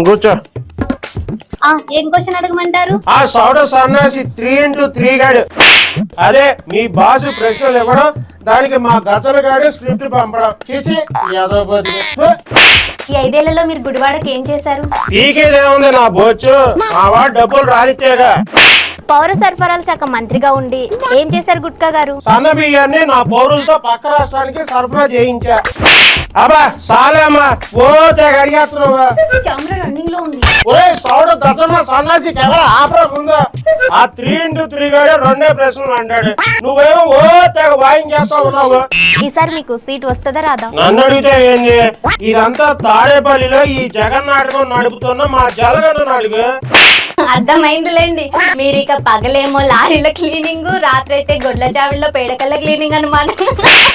కూర్చో. ఏం క్వశ్చన్ అడగమంటారు? ఆ సౌడ సన్నాసి 3x3 గాడు, అదే మీ బాసు ప్రశ్నలు ఇవ్వడం, దానికి మా గచ్చల గాడు స్క్రిప్ట్ పంపడం. చీచి యాదవపతి. ఈ 5 ఏళ్లలో మీరు గుడివాడకి ఏం చేశారు? పీకేదేముంది నా బొచ్చు, మా వాడు డబ్బులు రాలితేగా. పౌర సరఫరాల శాఖ మంత్రిగా ఉండి ఏం చేశారు గుట్కా గారు? సన్న బియ్యాన్ని నా పౌరులతో పక్క రాష్ట్రానికి సరఫరా చేయించా. అబ్బా సాలేమ్మా, ఓ తెగ అడిగేస్తున్నావా? కెమెరా రన్నింగ్ లో ఉంది. ఒరే సౌడ దత్తమ్మ సన్నాసి కెమెరా ఆపరా ముందా. ఆ 3x3 గాడే 2 ప్రశ్నలు అంటాడు, నువ్వేమో ఓ తెగ వాయించేస్తా ఉన్నావు. ఈసారి మీకు సీట్ వస్తుందా రాదా? నన్ను అడిగితే ఏంది, ఇదంతా తాడేపల్లిలో ఈ జగన్ నాటకం నడుపుతున్న మా జలగన్న నాడుగు. అర్థమైందిలేండి, మీరు ఇక పగలేమో లారీల క్లీనింగ్, రాత్రి అయితే గొడ్ల చావిడిలో పేడకల్ల క్లీనింగ్ అన్నమాట.